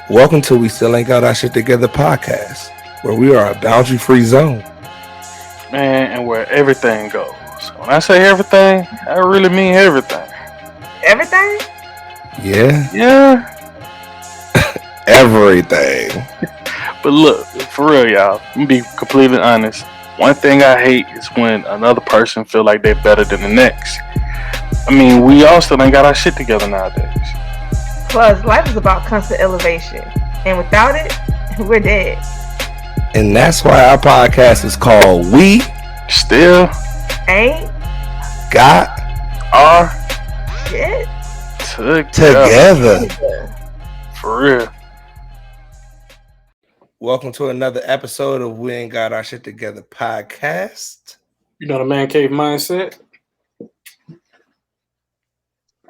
Welcome to We Still Ain't Got Our Shit Together podcast, where we are a boundary-free zone. Man, and where everything goes. When I say everything, I really mean everything. Everything? Yeah, Yeah, everything. but look, for real, y'all. I'm gonna be completely honest. One thing I hate is when another person feel like they're better than the next. I mean, we all still ain't got our shit together nowadays. Plus, life is about constant elevation. And without it, we're dead. And that's why our podcast is called We Still Ain't Got are shit Together. For real. Welcome to another episode of We Ain't Got Our Shit Together podcast. You know the man cave mindset.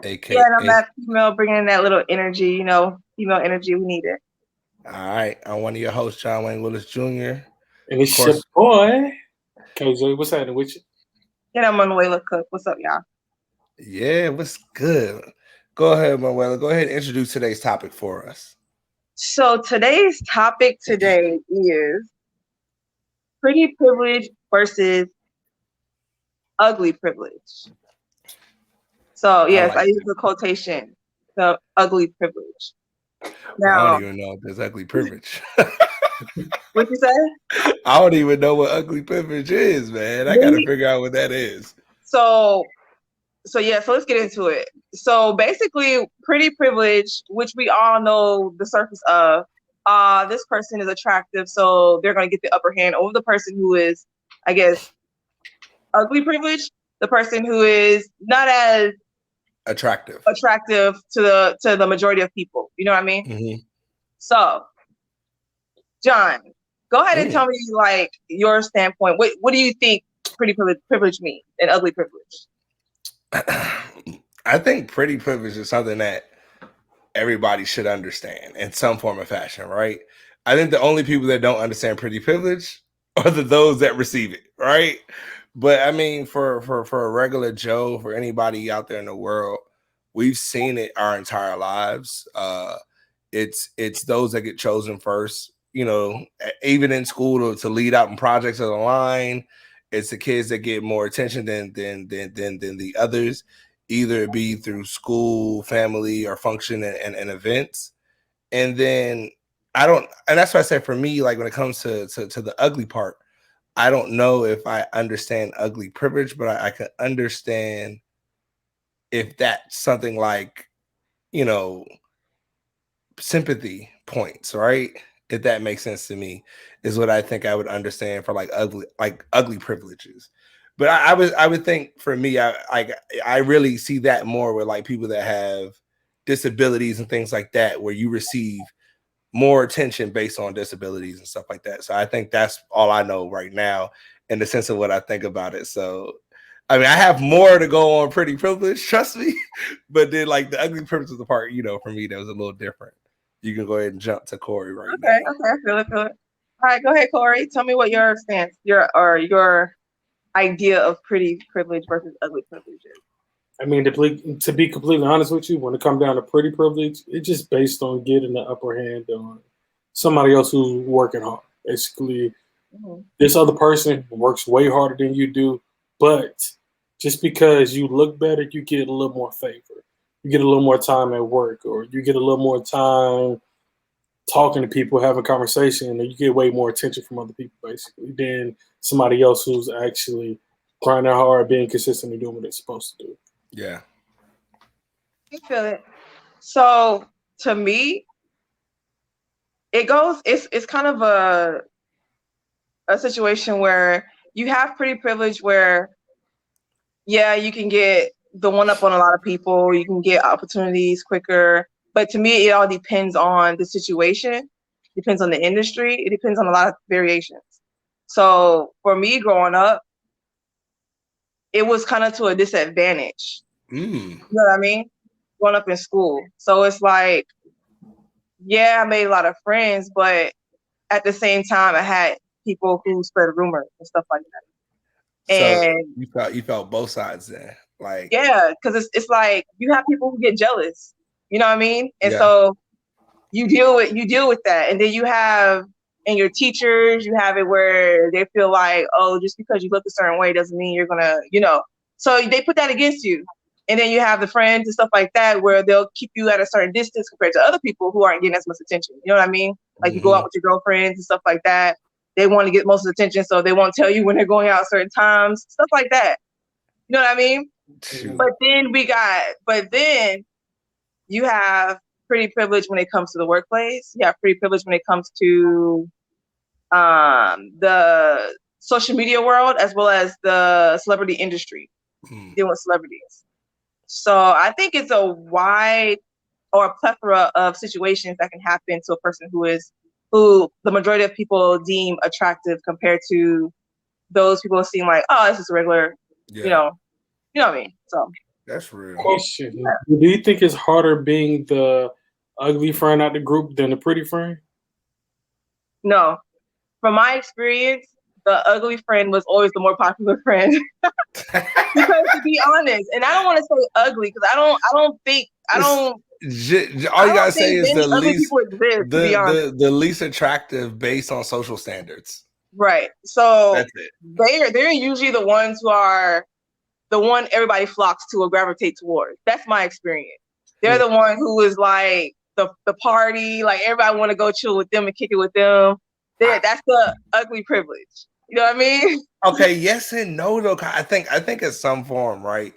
AKA. Yeah, and I'm that female bringing in that little energy, female energy. We need it. All right, I'm one of your hosts, John Wayne Willis Jr. And it's Of course. your boy. KJ, what's happening with you? And I'm Manuela Cook. What's up, y'all? Yeah, what's good? Go ahead, Manuela. Go ahead and introduce today's topic for us. So today's topic today is pretty privilege versus ugly privilege. So yes, I use the quotation, the ugly privilege. Now, I don't even know if there's ugly privilege. What you say? I don't even know what ugly privilege is, man. I gotta figure out what that is. So let's get into it. So basically, pretty privilege, which we all know the surface of, this person is attractive, so they're gonna get the upper hand over the person who is, I guess, ugly privilege, the person who is not as attractive to the majority of people. You know what I mean? Mm-hmm. So, John, go ahead and tell me like your standpoint. What do you think pretty privilege means and ugly privilege? I think pretty privilege is something that everybody should understand in some form of fashion, right? I think the only people that don't understand pretty privilege are those that receive it, right? But I mean, for a regular Joe, for anybody out there in the world, we've seen it our entire lives. It's those that get chosen first, even in school to lead out in projects of the line. It's the kids that get more attention than the others, either it be through school, family, or function and events. And then and that's why I say for me, like when it comes to the ugly part, I don't know if I understand ugly privilege, but I can understand if that's something like, sympathy points, right? If that makes sense to me, is what I think I would understand for like ugly privileges. But I would think for me, I really see that more with like people that have disabilities and things like that, where you receive more attention based on disabilities and stuff like that. So I think that's all I know right now in the sense of what I think about it. So I mean, I have more to go on pretty privilege, trust me. But then like the ugly privilege is the part, for me that was a little different. You can go ahead and jump to Corey now. Okay, I feel it. All right, go ahead, Corey. Tell me what your stance, your idea of pretty privilege versus ugly privilege is. I mean, to be completely honest with you, when it comes down to pretty privilege, it's just based on getting the upper hand on somebody else who's working hard. Basically, this other person works way harder than you do, but just because you look better, you get a little more favor. You get a little more time at work, or you get a little more time talking to people, having a conversation, and you get way more attention from other people, basically, than somebody else who's actually grinding hard, being consistent, and doing what they're supposed to do. Yeah. I feel it. So to me, it's kind of a situation where you have pretty privilege where, yeah, you can get the one up on a lot of people, you can get opportunities quicker. But to me, it all depends on the situation, depends on the industry, it depends on a lot of variations. So for me growing up, it was kind of to a disadvantage. You know what I mean? Growing up in school. So it's like, yeah, I made a lot of friends, but at the same time, I had people who spread rumors and stuff like that. So And you felt both sides then, yeah, because it's like you have people who get jealous. You know what I mean? And yeah. so you deal with that, and then you have and your teachers, you have it where they feel like, oh, just because you look a certain way doesn't mean you're gonna, so they put that against you. And then you have the friends and stuff like that where they'll keep you at a certain distance compared to other people who aren't getting as much attention. You know what I mean? Like you go out with your girlfriends and stuff like that. They want to get most of the attention, so they won't tell you when they're going out at certain times, stuff like that. You know what I mean? Shoot. But then you have pretty privilege when it comes to the workplace. You have pretty privilege when it comes to the social media world as well as the celebrity industry, dealing with celebrities. So I think it's a wide or a plethora of situations that can happen to a person who the majority of people deem attractive compared to those people who seem like, oh, this is regular, you know what I mean? So that's real. Question: do you think it's harder being the ugly friend out the group than the pretty friend? No. From my experience, the ugly friend was always the more popular friend. Because to be honest, and I don't want to say ugly because I don't think all you gotta say is the least attractive based on social standards. Right. So that's it. They're usually the ones who are the one everybody flocks to or gravitate towards. That's my experience. They're the one who is like the party, like everybody want to go chill with them and kick it with them. That's the ugly privilege. You know what I mean? Okay, yes and no though. I think in some form, right?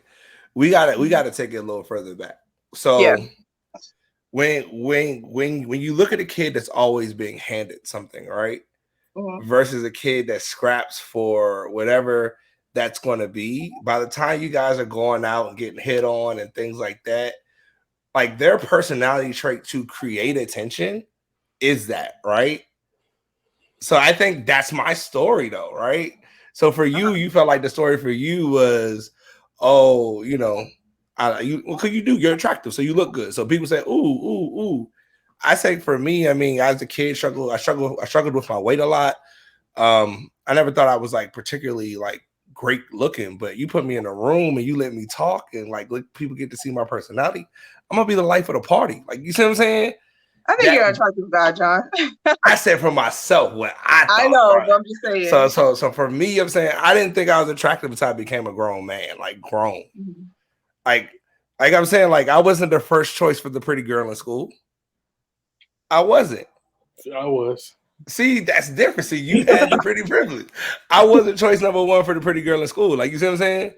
We gotta take it a little further back. So when you look at a kid that's always being handed something, right? Versus a kid that scraps for whatever that's going to be, by the time you guys are going out and getting hit on and things like that, like their personality trait to create attention is that, right? So I think that's my story though, right? So for you felt like the story for you was, oh, you're attractive, so you look good. So people say, ooh. I say for me, I mean, as a kid, I struggled with my weight a lot. I never thought I was like particularly like great looking, but you put me in a room and you let me talk and like let people get to see my personality, I'm gonna be the life of the party. Like, you see what I'm saying? I think you're an attractive guy, John. I said for myself what I thought. I know, right? but I'm just saying. So for me, I'm saying I didn't think I was attractive until I became a grown man, like grown. Like I'm saying, like I wasn't the first choice for the pretty girl in school. I wasn't. I was. See, that's different. See, you had your pretty privilege. I wasn't choice number one for the pretty girl in school. Like, you see what I'm saying?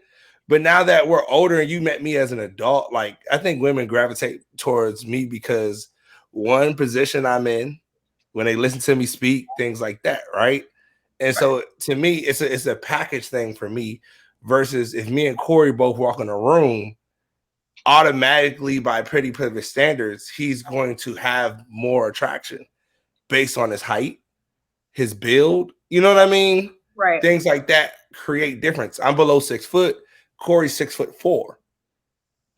But now that we're older and you met me as an adult, like I think women gravitate towards me because one, position I'm in, when they listen to me speak, things like that, right? And so to me, it's a package thing for me versus if me and Corey both walk in a room, automatically by pretty privilege standards, he's going to have more attraction based on his height, his build, you know what I mean? Right. Things like that create difference. I'm below 6 foot, Corey's 6'4".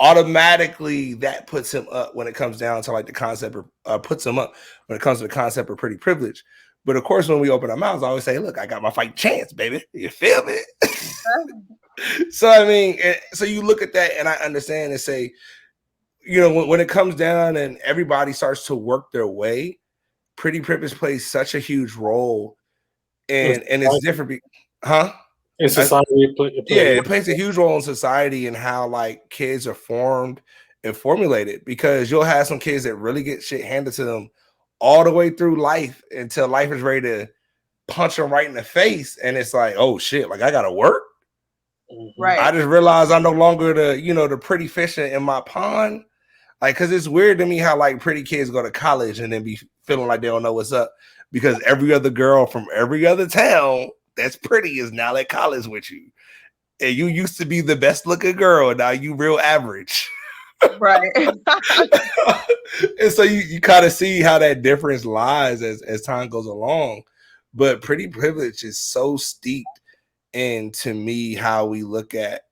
Automatically that puts him up when it comes down to like the concept of puts him up when it comes to the concept of pretty privilege. But of course, when we open our mouths, I always say, look, I got my fight chance, baby. You feel me? So, I mean, so you look at that and I understand and say, when it comes down and everybody starts to work their way, pretty privilege plays such a huge role. And it's different. In society, it plays a huge role in society and how like kids are formed and formulated, because you'll have some kids that really get shit handed to them all the way through life until life is ready to punch them right in the face. And it's like, oh shit, like I gotta work. Right. I just realized I'm no longer the pretty fish in my pond. Like, cause it's weird to me how like pretty kids go to college and then be feeling like they don't know what's up because every other girl from every other town that's pretty is now at college with you. And you used to be the best looking girl, and now you real average. Right. And so you kind of see how that difference lies as time goes along. But pretty privilege is so steeped in, to me, how we look at,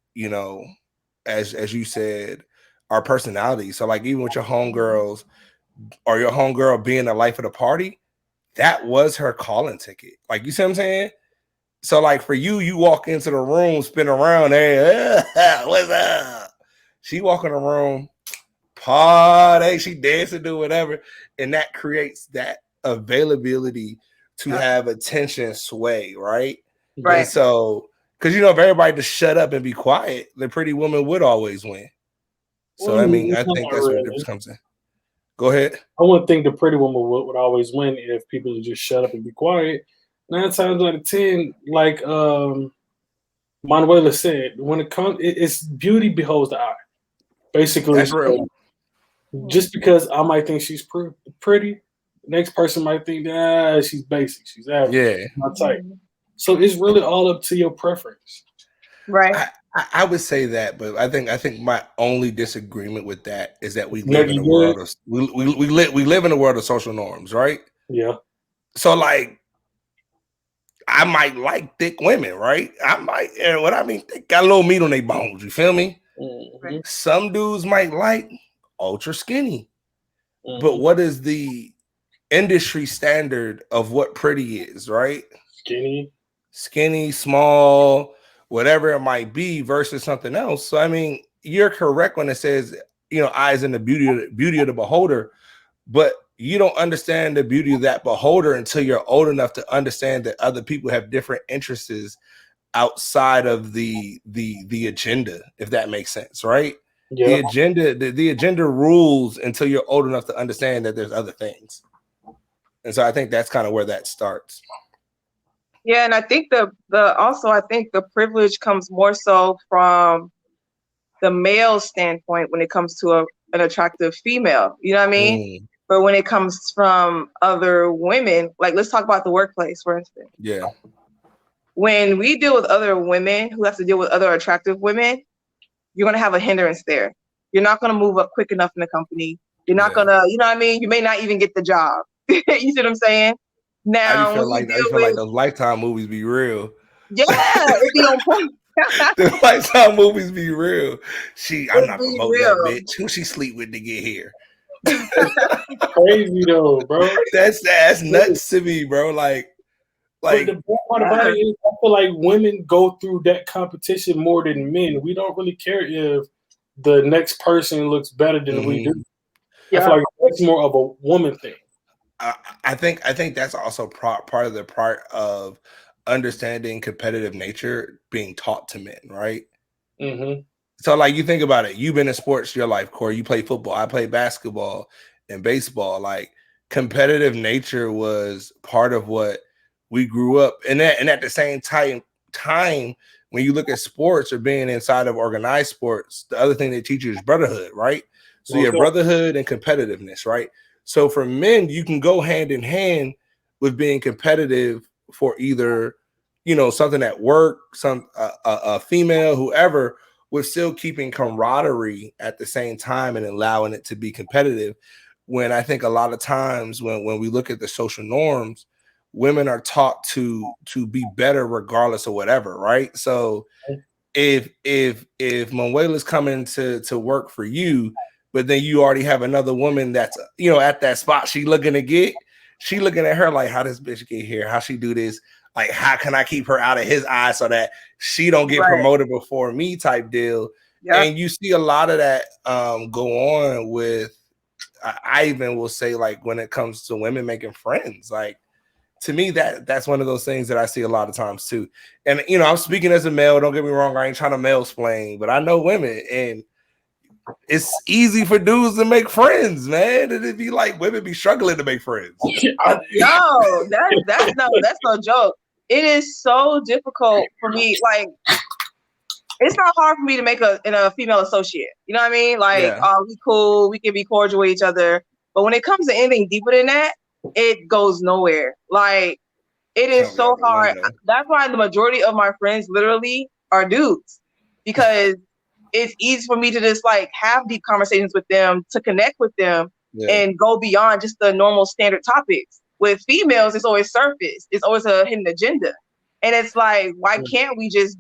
as you said, our personality. So like even with your homegirls or your homegirl being the life of the party, that was her calling ticket. Like, you see what I'm saying? So like for you walk into the room, spin around, hey, what's up? She walk in the room, party, she dancing, do whatever, and that creates that availability to have attention sway, right? Right. And so, because if everybody just shut up and be quiet, the pretty woman would always win. So I think that's where the difference comes in. Go ahead. I wouldn't think the pretty woman would always win if people would just shut up and be quiet. 9 times out of 10, like Manuela said, when it comes, it's beauty beholds the eye. Basically, that's real. Just because I might think she's pretty, the next person might think she's basic, she's average, yeah, not tight. So it's really all up to your preference. Right. I would say that, but I think my only disagreement with that is that we live in a world of we live in a world of social norms, right? Yeah. So like, I might like thick women, right? I might, what I mean, they got a little meat on their bones. You feel me? Mm-hmm. Some dudes might like ultra skinny, but what is the industry standard of what pretty is, right? Skinny, small, whatever it might be, versus something else. So I mean, you're correct when it says eyes in the beauty of the beholder, but you don't understand the beauty of that beholder until you're old enough to understand that other people have different interests outside of the agenda, if that makes sense, right? Yeah. The agenda rules until you're old enough to understand that there's other things. And so I think that's kind of where that starts. Yeah, and I think I think the privilege comes more so from the male standpoint when it comes to an attractive female. You know what I mean? But when it comes from other women, like let's talk about the workplace, for instance. Yeah. When we deal with other women who have to deal with other attractive women, you're going to have a hindrance there. You're not going to move up quick enough in the company. You're not going to, you know what I mean? You may not even get the job. You see what I'm saying? Now, I feel like those Lifetime movies be real. Yeah, it be on point. The Lifetime movies be real. I'm not promoting that bitch. Who she sleep with to get here? Crazy though, bro. That's nuts to me, bro. Like the bad part about it is, I feel like women go through that competition more than men. We don't really care if the next person looks better than we do. Yeah. I feel like it's more of a woman thing. I think that's also part of understanding competitive nature being taught to men, right? Mm-hmm. So like, you think about it, you've been in sports your life, Corey. You play football, I play basketball and baseball. Like, competitive nature was part of what we grew up, and at the same time, when you look at sports or being inside of organized sports, the other thing they teach you is brotherhood, right? So you have brotherhood and competitiveness, right? So for men, you can go hand in hand with being competitive for either, something at work, a female, whoever, with still keeping camaraderie at the same time and allowing it to be competitive. When I think a lot of times when we look at the social norms, women are taught to be better regardless of whatever, right? So if Manuela's coming to work for you, but then you already have another woman that's at that spot she looking at her like, how this bitch get here? How she do this? Like, how can I keep her out of his eyes so that she don't get promoted before me type deal? Yeah. And you see a lot of that go on with, I even will say, like, when it comes to women making friends, like, to me, that's one of those things that I see a lot of times too. And, I'm speaking as a male, don't get me wrong, I ain't trying to male-splain, but I know women, and it's easy for dudes to make friends, man. It'd be like women be struggling to make friends. No, that's no joke. It is so difficult for me. Like, it's not hard for me to make a female associate. You know what I mean? Like, we cool, we can be cordial with each other. But when it comes to anything deeper than that, it goes nowhere. Like, it is so hard. That's why the majority of my friends literally are dudes, because it's easy for me to just like have deep conversations with them, to connect with them, and go beyond just the normal standard topics. With females, it's always surface. It's always a hidden agenda. And it's like, why can't we just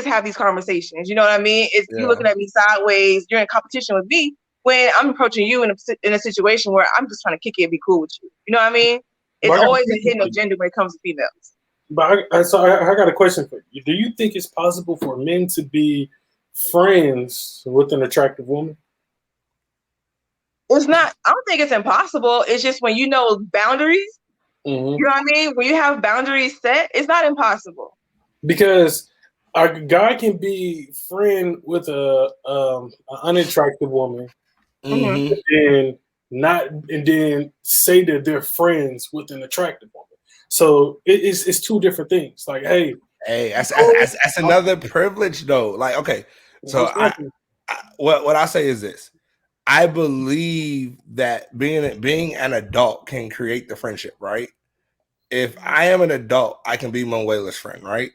have these conversations? You know what I mean? It's you looking at me sideways, you're in competition with me, when I'm approaching you in a situation where I'm just trying to kick it and be cool with you. You know what I mean? It's always a hidden agenda when it comes to females. But I got a question for you. Do you think it's possible for men to be friends with an attractive woman? it's not. I don't think it's impossible. It's just when you know boundaries. Mm-hmm. You know what I mean? When you have boundaries set, it's not impossible. Because a guy can be friend with an unattractive woman, Mm-hmm. and then say that they're friends with an attractive woman. So it's two different things. Like, hey, Hey, that's another privilege though. Like, okay, so what I say is this: I believe that being an adult can create the friendship, right? If I am an adult, I can be Manuela's friend, right?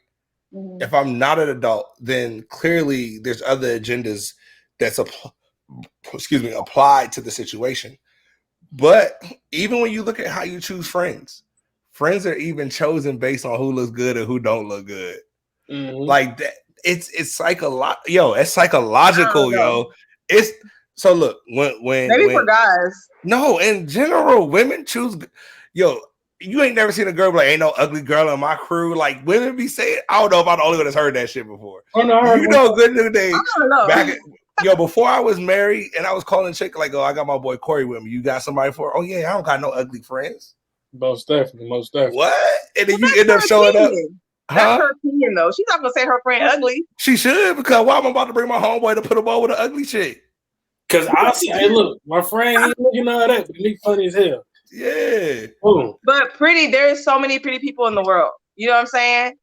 Mm-hmm. If I'm not an adult, then clearly there's other agendas that's applied to the situation. But even when you look at how you choose friends, friends are even chosen based on who looks good or who don't look good. Mm-hmm. Like that, it's psychological. Yo, it's I psychological, don't know. yo. It's so look Maybe for guys. no, in general, women choose. Yo, you ain't never seen a girl be like, ain't no ugly girl in my crew. Like women be saying, I don't know if I'm the only one that's heard that shit before. Oh, no, I heard You know, Good New Day. I don't know. Back before I was married and I was calling chick like, oh, I got my boy Corey with me. You got somebody for? Oh yeah, I don't got no ugly friends. Most definitely. What? And then Well, you end up her showing up. opinion. That's her opinion, though. She's not gonna say her friend ugly. She should, because why am I about to bring my homeboy to put him on with an ugly chick? Because I see, hey, look, my friend, he looking all that, but he funny as hell. Yeah. Boom. But there's so many pretty people in the world. You know what I'm saying?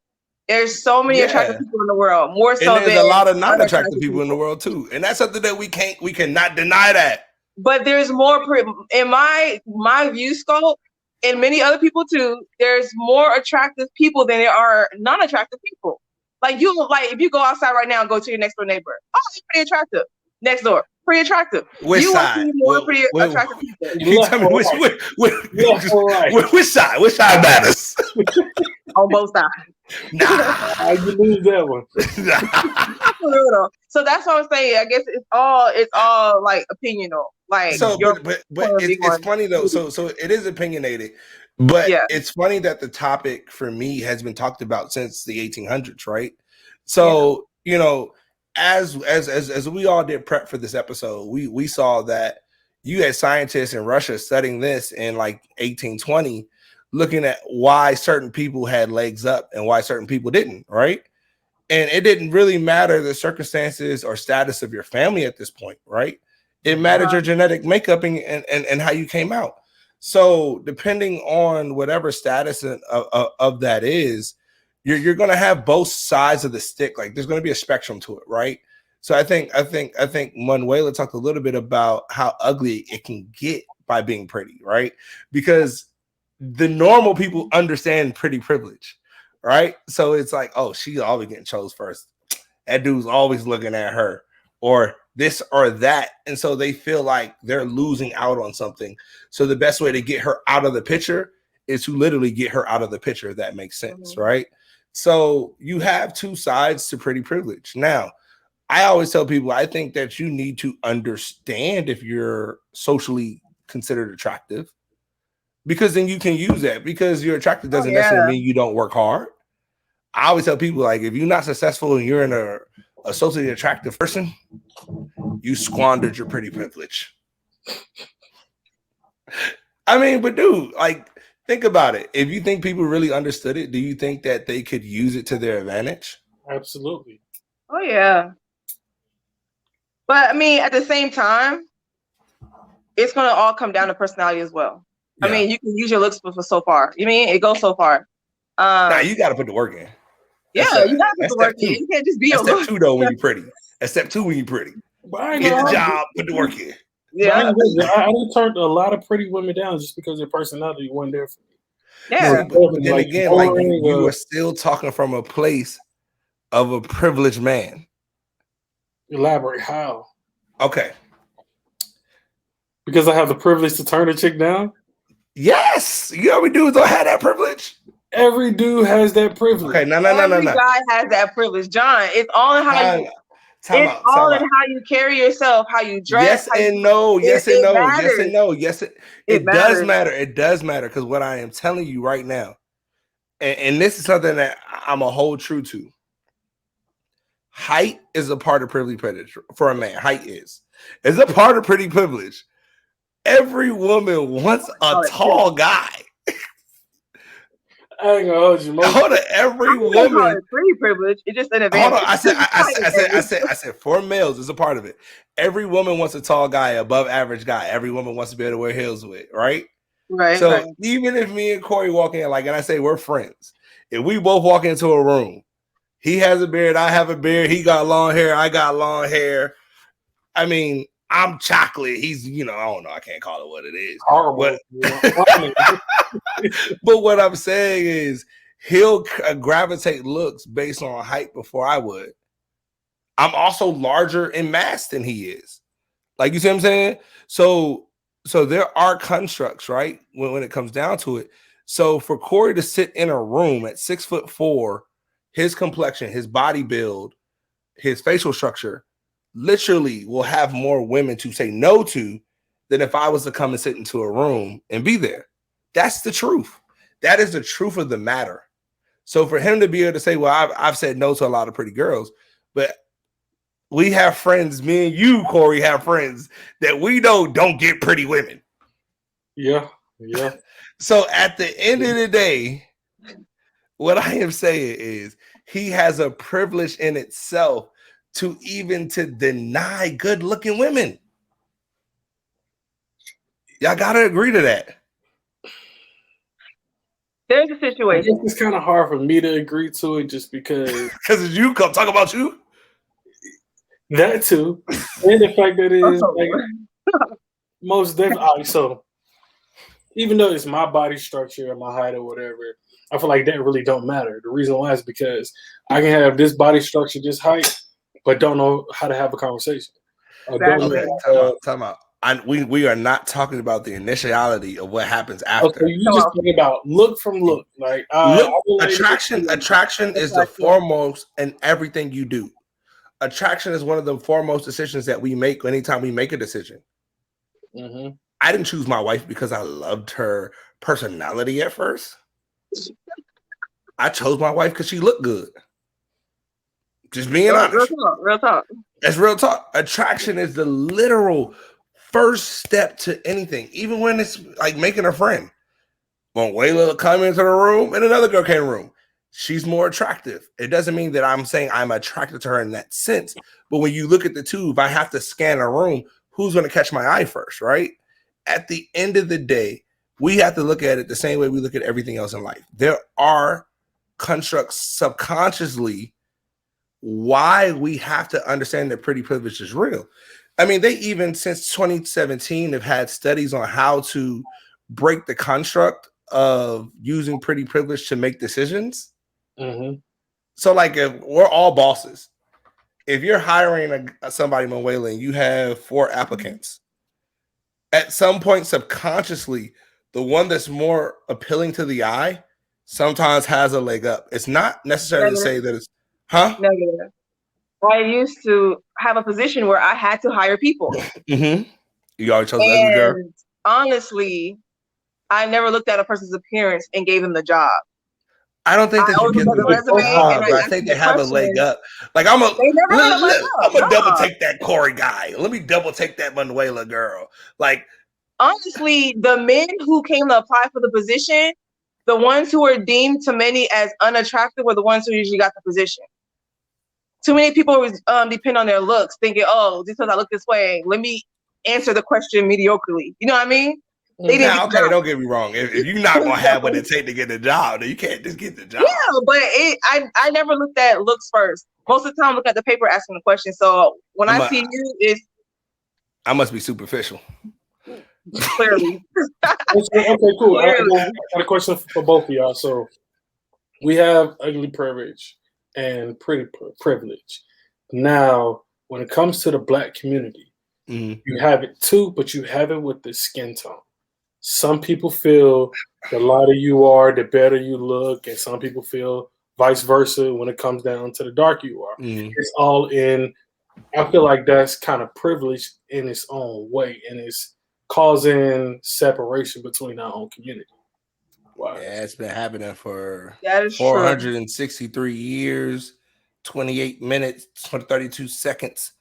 There's so many attractive people in the world. More so and there's than a lot of non-attractive people in the world too. And that's something that we cannot deny that. But there's more in my view scope, and many other people too. There's more attractive people than there are non-attractive people. Like if you go outside right now and go to your next door neighbor, oh, he's pretty attractive. Next door, pretty attractive. Which you side? will see more pretty attractive people. You tell me which side? Which side matters? On both sides. Nah, you lose that one. For real though. So that's what I'm saying. I guess it's all like opinional. Like so, but it's funny though. So it is opinionated, but yeah. It's funny that the topic for me has been talked about since the 1800s, right? So you know, as we all did prep for this episode, we saw that you had scientists in Russia studying this in like 1820, looking at why certain people had legs up and why certain people didn't, right? And it didn't really matter the circumstances or status of your family at this point, right? It mattered your genetic makeup and how you came out. So depending on whatever status of that is, you're going to have both sides of the stick. Like there's going to be a spectrum to it, right? So I think Manuela talked a little bit about how ugly it can get by being pretty, right? Because the normal people understand pretty privilege, right? So it's like, oh, she's always getting chose first. That dude's always looking at her, or this or that. And so they feel like they're losing out on something. So the best way to get her out of the picture is to literally get her out of the picture, if that makes sense, right? So you have two sides to pretty privilege. Now, I always tell people, I think that you need to understand if you're socially considered attractive, because then you can use that. Because you're attractive doesn't necessarily mean you don't work hard. I always tell people, like, if you're not successful and you're in a socially attractive person, you squandered your pretty privilege. I mean, but dude, like, think about it. If you think people really understood it, do you think that they could use it to their advantage? Absolutely. Oh yeah. But I mean, at the same time, it's gonna all come down to personality as well. Yeah. I mean, you can use your looks for so far. You mean it goes so far. Nah, you got to put the work in. You got to put the work in. You can't just be a step 2 though when you're pretty. That's step 2 when you're pretty. Get the job, put the work in. Yeah, I turned a lot of pretty women down just because their personality wasn't there for me. Yeah, but then again, like you are still talking from a place of a privileged man. Elaborate how? Okay. Because I have the privilege to turn a chick down? Yes. You know what dudes don't have that privilege? Every dude has that privilege. Okay, no. Every guy has that privilege, John. It's all in how you. It's all in how you carry yourself, how you dress. Yes and no. Yes and no. Yes and no. Yes, it does matter. It does matter, because what I am telling you right now, and this is something that I'm a hold true to. Height is a part of privilege for a man. Height is a part of pretty privilege. Every woman wants a tall guy. I ain't gonna hold you. Hold on, every woman. It's pretty privilege. It's just an Hold advantage. on, I said for males, it's a part of it. Every woman wants a tall guy, above average guy. Every woman wants to be able to wear heels with, right? Right. So right. even if me and Corey walk in, like, and I say we're friends, if we both walk into a room, he has a beard, I have a beard, he got long hair, I got long hair. I mean, I'm chocolate. He's, I don't know. I can't call it what it is. Horrible. But what I'm saying is he'll gravitate looks based on height before I would. I'm also larger in mass than he is. Like, you see what I'm saying? So there are constructs, right? When it comes down to it. So for Corey to sit in a room at 6'4", his complexion, his body build, his facial structure, literally will have more women to say no to than if I was to come and sit into a room and be there. That's the truth. That is the truth of the matter. So for him to be able to say, well, I've said no to a lot of pretty girls, but we have friends, me and you, Corey, have friends that we know don't get pretty women. Yeah. So at the end of the day, what I am saying is he has a privilege in itself to deny good-looking women. Y'all gotta agree to that. There's a situation. It's kind of hard for me to agree to it just because you come talk about you. That too, and the fact that it is like, most definitely. So even though it's my body structure and my height or whatever, I feel like that really don't matter. The reason why is because I can have this body structure, this height, but don't know how to have a conversation. Okay, time out. We are not talking about the initiality of what happens after. Okay, you just talking about look from look. Like attraction is the foremost in everything you do. Attraction is one of the foremost decisions that we make anytime we make a decision. Mm-hmm. I didn't choose my wife because I loved her personality at first. I chose my wife because she looked good. Just being honest. Real talk. That's real talk. Attraction is the literal first step to anything, even when it's like making a friend. When Wayla come into the room and another girl came in the room, she's more attractive. It doesn't mean that I'm saying I'm attracted to her in that sense. But when you look at the two, if I have to scan a room, who's going to catch my eye first, right? At the end of the day, we have to look at it the same way we look at everything else in life. There are constructs subconsciously why we have to understand that pretty privilege is real. I mean, they even since 2017 have had studies on how to break the construct of using pretty privilege to make decisions. Mm-hmm. So, like, if we're all bosses, if you're hiring somebody, Manuela, and you have 4 applicants, at some point subconsciously, the one that's more appealing to the eye sometimes has a leg up. It's not necessarily to say that it's, Negative. I used to have a position where I had to hire people. Mm-hmm. You always chose the ugly girl. Honestly, I never looked at a person's appearance and gave them the job. I don't think that you get the resume, but I think they have a leg up. Like I'm gonna double take that Corey guy. Let me double take that Manuela girl. Like honestly, the men who came to apply for the position, the ones who were deemed to many as unattractive were the ones who usually got the position. Too many people depend on their looks, thinking, "Oh, just because I look this way, let me answer the question mediocrely." You know what I mean? Okay, don't get me wrong. If you're not gonna have what it takes to get the job, then you can't just get the job. Yeah, but I never looked at looks first. Most of the time, I look at the paper asking the question. So when I see you, I must be superficial. Clearly. Okay, cool. I got a question for both of y'all. So we have ugly privilege and pretty privilege. Now, when it comes to the Black community, you have it too, but you have it with the skin tone. Some people feel the lighter you are, the better you look, and some people feel vice versa when it comes down to the darker you are. It's all in. I feel like that's kind of privilege in its own way, and it's causing separation between our own community. Wow. Yeah, it's been happening for 463 years, 28 minutes, 32 seconds.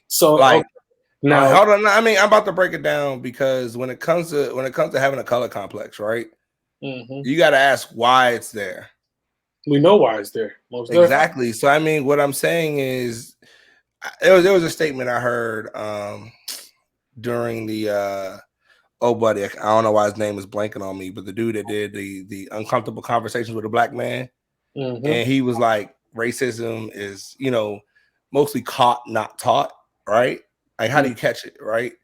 So like Now, hold on. I mean, I'm about to break it down because when it comes to having a color complex, right? You got to ask why it's there. We know why it's there. Most exactly. So I mean, what I'm saying is, there was a statement I heard during the buddy, I don't know why his name is blanking on me, but the dude that did the uncomfortable conversations with a black man, and he was like, racism is mostly caught, not taught, right? Like, how do you catch it, right?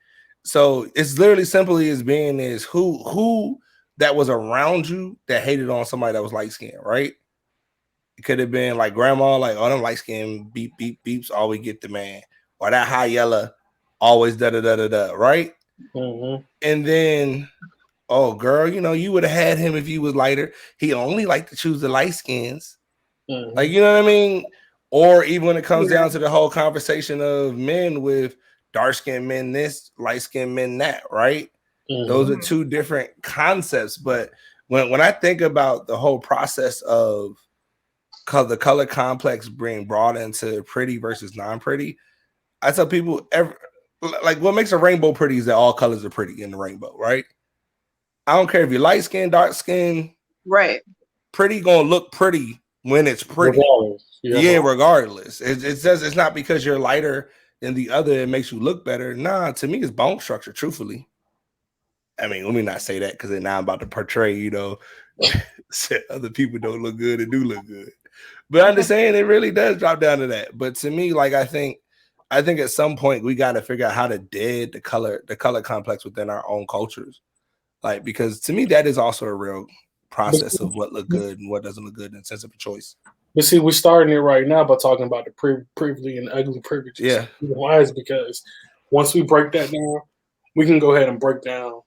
So it's literally simply as being is who that was around you that hated on somebody that was light skinned, right? It could have been like grandma, like, oh, them light skin beep beep beeps, always get the man, or that high yellow, always da da da da da, right? And then, oh girl, you would have had him if you was lighter. He only liked to choose the light skins, like, you know what I mean? Or even when it comes down to the whole conversation of men with dark skinned men this, light skinned men that, right? Those are two different concepts. But when I think about the whole process of the color complex being brought into pretty versus non-pretty, I tell people, like, what makes a rainbow pretty is that all colors are pretty in the rainbow, right? I don't care if you're light skin, dark skin, right? Pretty gonna look pretty when it's pretty. Regardless. Yeah, regardless. It says it's not because you're lighter than the other it makes you look better. Nah, to me, it's bone structure. Truthfully, I mean, let me not say that because then now I'm about to portray, other people don't look good and do look good. But I'm just saying it really does drop down to that. But to me, like, I think at some point we got to figure out how to dead the color complex within our own cultures. Like, because to me, that is also a real process of what look good and what doesn't look good and sense of choice. But see, we're starting it right now by talking about the privilege and ugly privileges. Yeah. Why is because once we break that down, we can go ahead and break down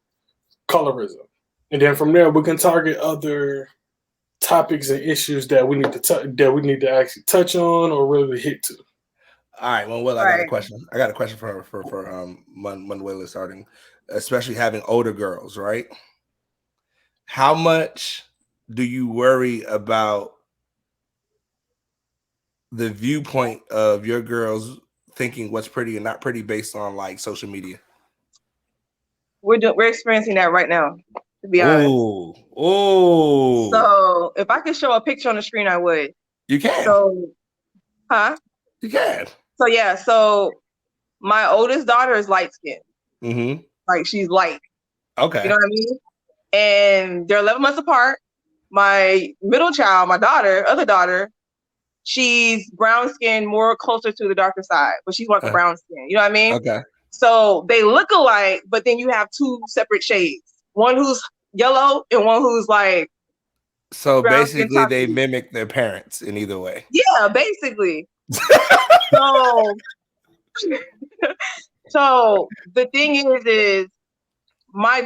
colorism. And then from there, we can target other topics and issues that we need to actually touch on or really hit to. All right, Manuela, I got a question. I got a question for Manuela starting, especially having older girls, right? How much do you worry about the viewpoint of your girls thinking what's pretty and not pretty based on like social media? We're experiencing that right now, to be honest. Oh. So if I could show a picture on the screen, I would. You can. So, huh? You can. So yeah. So my oldest daughter is light skinned. Like, she's light. Okay. You know what I mean? And they're 11 months apart. My middle child, my other daughter, she's brown skinned, more closer to the darker side, but she's like a brown skin. You know what I mean? Okay. So they look alike, but then you have two separate shades. One who's yellow and one who's like. So basically, they mimic their parents in either way. Yeah, basically. So the thing is my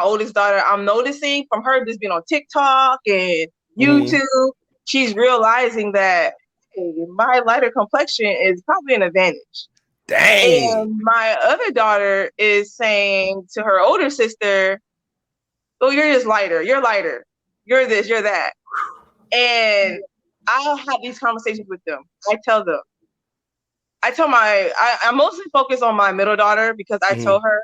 oldest daughter, I'm noticing from her just being on TikTok and YouTube, she's realizing that, hey, my lighter complexion is probably an advantage. Dang. And my other daughter is saying to her older sister, oh, you're just lighter. You're lighter. You're this, you're that. And I'll have these conversations with them. I mostly focus on my middle daughter because I tell her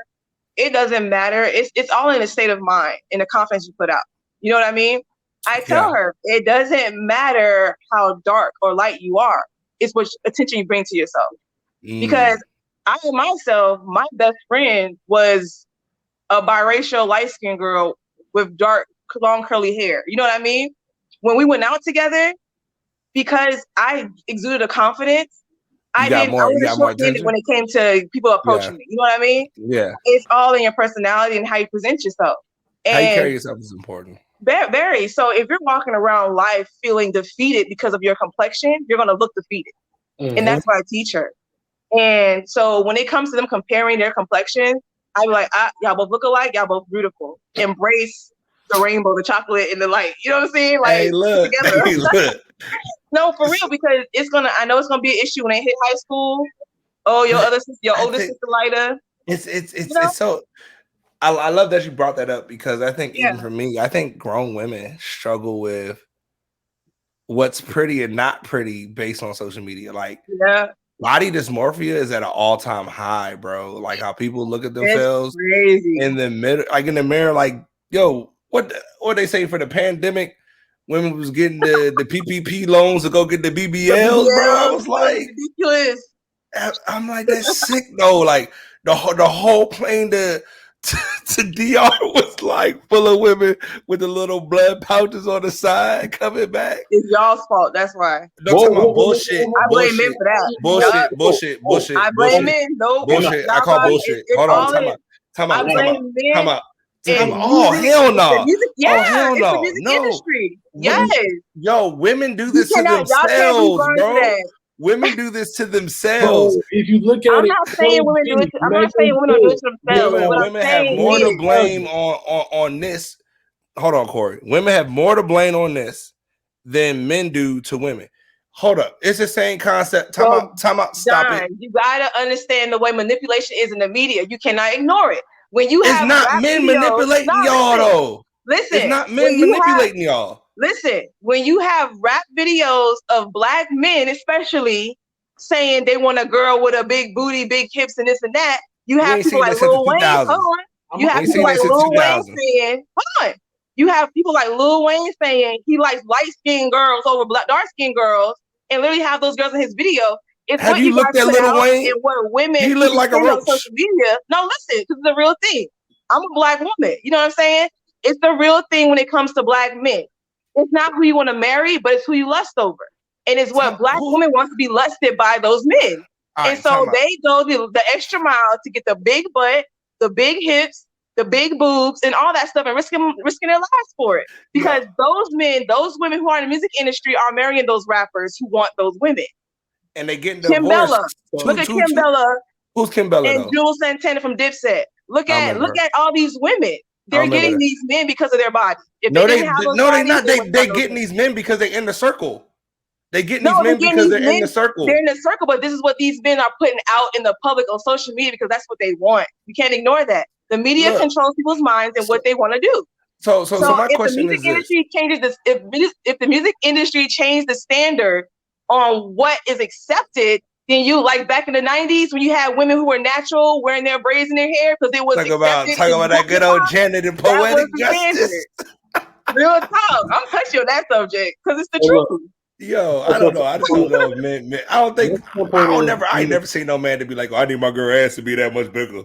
it doesn't matter. It's all in a state of mind, in the confidence you put out. You know what I mean? I tell her it doesn't matter how dark or light you are. It's what attention you bring to yourself. Because I myself, my best friend was a biracial light-skinned girl with dark, long, curly hair. You know what I mean? When we went out together, because I exuded a confidence, I wasn't short-handed when it came to people approaching me. You know what I mean? Yeah. It's all in your personality and how you present yourself. And how you carry yourself is important. Very. So if you're walking around life feeling defeated because of your complexion, you're going to look defeated. And that's what I teach her. And so when it comes to them comparing their complexion, I'm like, y'all both look alike, y'all both beautiful. Embrace the rainbow, the chocolate, and the light. You know what I'm saying? Like, hey, look. Together. Hey, look. No, for real, because I know it's gonna be an issue when they hit high school. Oh, your older sister lighter. It's so. I love that you brought that up because I think even for me, I think grown women struggle with what's pretty and not pretty based on social media. Like, body dysmorphia is at an all-time high, bro. Like how people look at It's themselves crazy. in the mirror, like in the mirror, like, yo, what they say for the pandemic, women was getting the PPP loans to go get the BBLs, bro. I was like, ridiculous. I'm like, that's sick though. Like the whole plane to DR was like full of women with the little blood pouches on the side coming back. It's y'all's fault. That's why. Don't talk about bullshit. I blame men for that. Bullshit. I blame men. Nope. Bullshit. I call bullshit. Hold on. Time out. Oh, hell no. Yeah, hell it's no. the music industry. Yes. Yo, women do this to themselves, bro. Women do this to themselves. Bro, if you look at I'm not saying women do it. I'm not saying women don't do it to themselves. Women have more to blame on this. Hold on, Corey. Women have more to blame on this than men do to women. Hold up. It's the same concept. Time out. Stop it. You gotta understand the way manipulation is in the media. You cannot ignore it. When you have it's not men manipulating y'all though. Listen, it's not men manipulating y'all. Listen, when you have rap videos of black men, especially saying they want a girl with a big booty, big hips, and this and that, you have people like Lil Wayne. Hold on. You have people like Lil Wayne saying, hold on. You have people like Lil Wayne saying he likes light-skinned girls over dark-skinned girls, and literally have those girls in his video. It's have you looked at Lil Wayne? And what women he look like a roach. On social media. No, listen, because it's a real thing. I'm a black woman. You know what I'm saying? It's the real thing when it comes to black men. It's not who you want to marry, but it's who you lust over. And it's what black women want to be lusted by those men. And so they go the extra mile to get the big butt, the big hips, the big boobs, and all that stuff, and risking their lives for it. Because those women who are in the music industry are marrying those rappers who want those women. And they get Kim Bella. Look at Kim Bella. Who's Kim Bella? And Jules Santana from Dipset. Look at all these women. They're getting these men because of their body. They're getting these men because they're in the circle. They getting these men because they're in the circle. They're in the circle, but this is what these men are putting out in the public on social media because that's what they want. You can't ignore that. The media controls people's minds and what they want to do. So my question is this: if the music industry changed the standard on what is accepted, then you like back in the 90s when you had women who were natural wearing their braids in their hair because it was talk about that good old Janet and poetic justice. Real talk. I'm touching on that subject because it's the truth. Yo, I don't know. I just don't know, man. I ain't never seen no man to be like, oh, I need my girl ass to be that much bigger.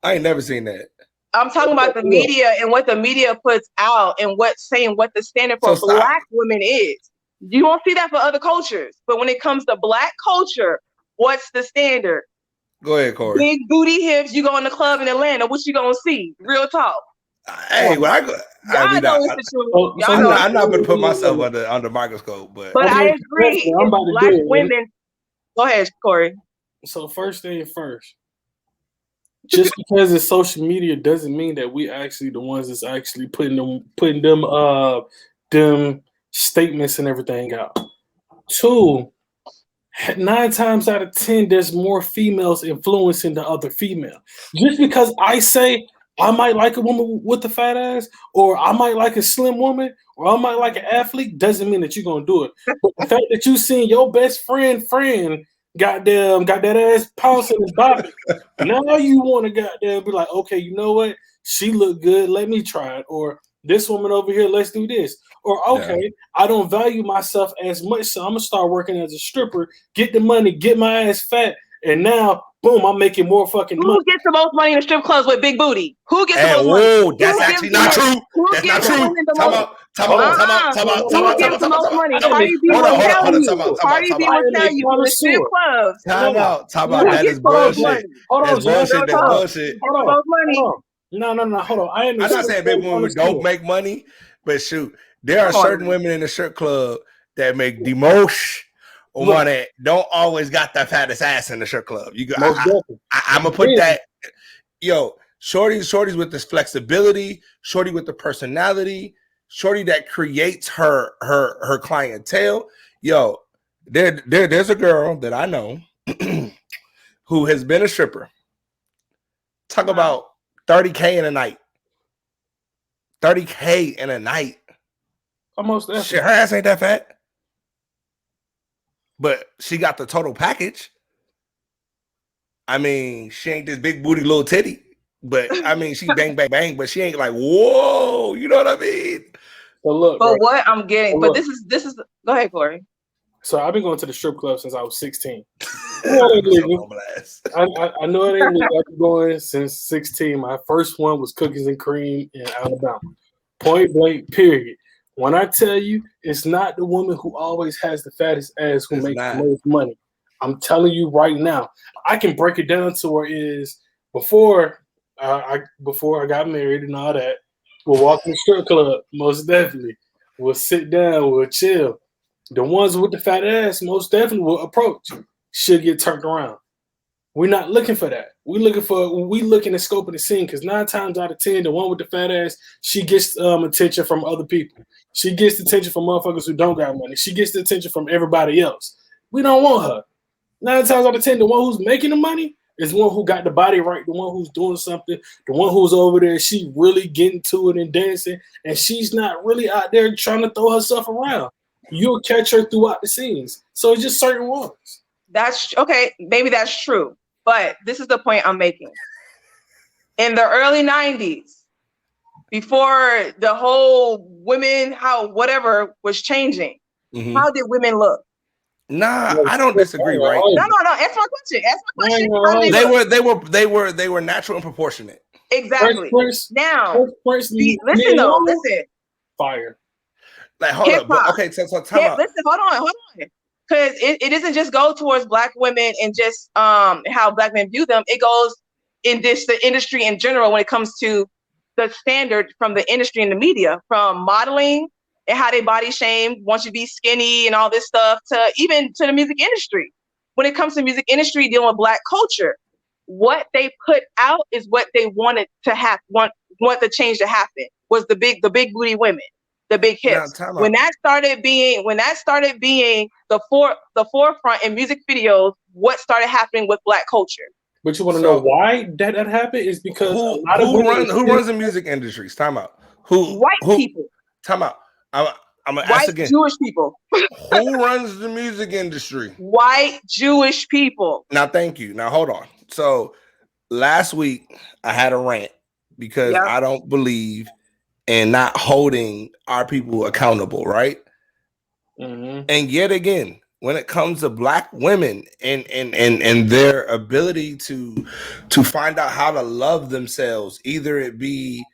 I ain't never seen that. I'm talking about the media and what the media puts out and what's saying what the standard for black women is. You won't see that for other cultures, but when it comes to black culture, what's the standard? Go ahead, Corey. Big booty hips. You go in the club in Atlanta. What you gonna see? Real talk. Hey, when I go, I'm not going to put myself under the microscope, but I agree. Black women. Go ahead, Corey. So first thing first, just because it's social media doesn't mean that we actually the ones that's actually putting them statements and everything out. 2, 9 times out of 10, there's more females influencing the other female. Just because I say I might like a woman with a fat ass, or I might like a slim woman, or I might like an athlete, doesn't mean that you're gonna do it. But the fact that you seen your best friend got that ass pouncing and bobbing, now you want to goddamn be like, okay, you know what? She look good. Let me try it. Or this woman over here, let's do this. Or okay, I don't value myself as much, so I'm gonna start working as a stripper, get the money, get my ass fat, and now boom, I'm making more fucking money. Who gets the most money in the strip clubs with big booty? Who gets the most money? That's actually not true. That's not true. Time out. Who gets the most money? Cardi B will tell you. Cardi B will tell you in the strip clubs. Time out. That is bullshit. That's bullshit. Hold on. No. Hold on. I'm not saying big women don't make money, but shoot, there are certain women in the strip club that make the most money. Don't always got the fattest ass in the strip club. I'm gonna put that. Yo, shorties with this flexibility, shorty with the personality, shorty that creates her clientele. Yo, there's a girl that I know who has been a stripper. Talk about $30K in a night. $30K in a night. Almost shit, her ass ain't that fat. But she got the total package. I mean, she ain't this big booty little titty, but I mean, she bang, bang, bang, but she ain't like, whoa, you know what I mean? So look, But bro. what I'm getting, So but look. this is. Go ahead, Corey. So I've been going to the strip club since I was 16. I know it ain't legal. I've been going since 16. My first one was Cookies and Cream in Alabama. Point blank, period. When I tell you, it's not the woman who always has the fattest ass who makes the most money. I'm telling you right now. I can break it down to where it is before I got married and all that. We'll walk in the strip club, most definitely. We'll sit down, we'll chill. The ones with the fat ass most definitely will approach. Should get turned around. We're not looking for that. We looking at scope of the scene because 9 times out of 10, the one with the fat ass, she gets attention from other people. She gets attention from motherfuckers who don't got money. She gets the attention from everybody else. We don't want her. 9 times out of 10, the one who's making the money is the one who got the body right, the one who's doing something, the one who's over there. She really getting to it and dancing, and she's not really out there trying to throw herself around. You'll catch her throughout the scenes. So it's just certain ones. That's okay. Maybe that's true. But this is the point I'm making. In the early 90s, before the whole women, how whatever was changing, how did women look? Nah, I don't disagree, right? No. Answer my question. They were natural and proportionate. Exactly. Now, listen. Fire. Like, hold up. But, okay, so time out. Listen, hold on. Because it doesn't just go towards Black women and just how Black men view them. It goes in the industry in general when it comes to the standard from the industry and the media, from modeling and how they body shame, want you to be skinny and all this stuff, to even to the music industry. When it comes to music industry dealing with Black culture, what they put out is what they wanted to happen, want the change to happen, was the big booty women. The big hips. When that started being the forefront in music videos, what started happening with Black culture? But you want to know why that happened? Is because who runs the music industries? Time out. White people. Time out. I'm gonna ask again. Jewish people. Who runs the music industry? White Jewish people. Now, thank you. Now, hold on. So last week I had a rant because I don't believe in not holding our people accountable, right? Mm-hmm. And yet again, when it comes to Black women and their ability to find out how to love themselves, either it be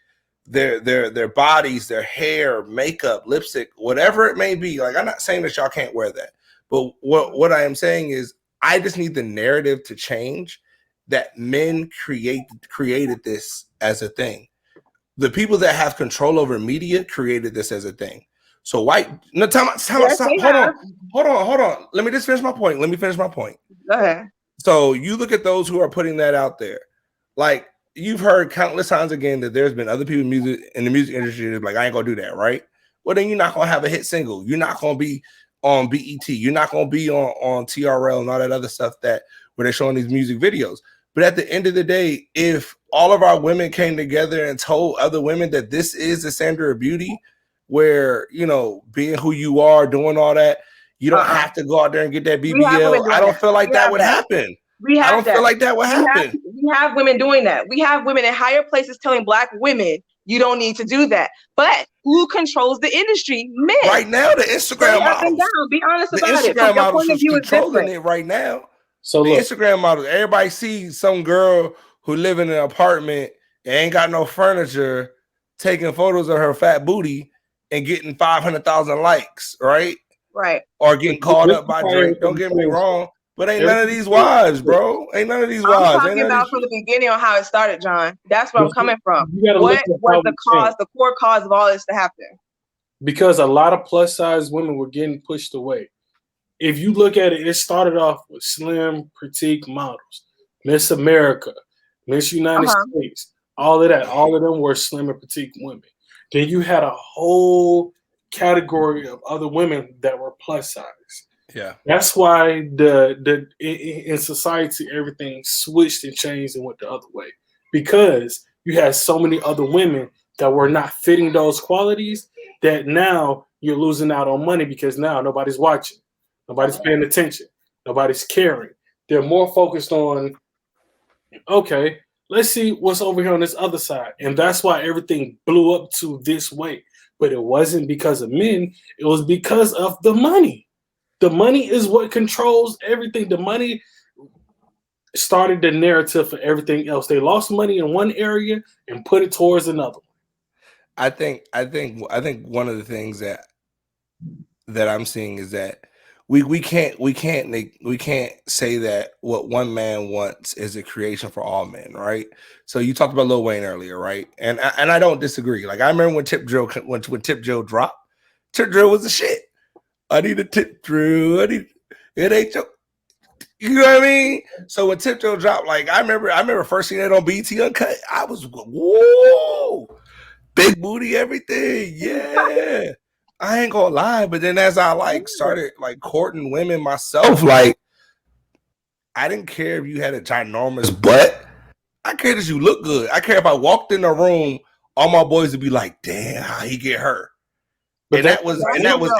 their bodies, their hair, makeup, lipstick, whatever it may be. Like, I'm not saying that y'all can't wear that, but what I am saying is I just need the narrative to change, that men created this as a thing. The people that have control over media created this as a thing. So hold on. Let me just finish my point. Go ahead. So you look at those who are putting that out there. Like, you've heard countless times again that there's been other people in the music industry that's like, I ain't gonna do that, right? Well, then you're not gonna have a hit single. You're not gonna be on BET. You're not gonna be on TRL and all that other stuff where they're showing these music videos. But at the end of the day, if all of our women came together and told other women that this is the standard of beauty, where, you know, being who you are, doing all that, you don't have to go out there and get that BBL. I don't feel like that would happen. I don't feel like that would happen. We have women doing that. We have women in higher places telling Black women, you don't need to do that. But who controls the industry? Men. Right now, the Instagram models. Be honest about it. The Instagram models is controlling it right now. So the Instagram models, everybody sees some girl who live in an apartment and ain't got no furniture, taking photos of her fat booty and getting 500,000 likes, right? Right. Or getting called up by Drake. Don't get me wrong, but ain't none of these wives, bro. Ain't none of these wives. I'm talking about from the beginning on how it started, John. That's where I'm coming from. What was the core cause of all this to happen? Because a lot of plus size women were getting pushed away. If you look at it, it started off with slim, petite models. Miss America, Miss United States, all of that. All of them were slim and petite women. Then you had a whole category of other women that were plus size. Yeah. That's why in society, everything switched and changed and went the other way. Because you had so many other women that were not fitting those qualities that now you're losing out on money because now nobody's watching. Nobody's paying attention. Nobody's caring. They're more focused on Okay, let's see what's over here on this other side. And that's why everything blew up to this way. But it wasn't because of men, it was because of the money. The money is what controls everything. The money started the narrative for everything else. They lost money in one area and put it towards another. I think one of the things that I'm seeing is that we can't say that what one man wants is a creation for all men, right? So you talked about Lil Wayne earlier, right? And I don't disagree. Like I remember when Tip Drill when Tip Drill dropped, Tip Drill was the shit. I need a tip drill. It ain't your, you know what I mean? So when Tip Drill dropped, like I remember first seeing it on BT Uncut. I was whoa, big booty, everything, yeah. I ain't gonna lie, but then as I like started like courting women myself, like I didn't care if you had a ginormous butt. I care that you look good. I care if I walked in the room, all my boys would be like, "Damn, how he get her?" But And that was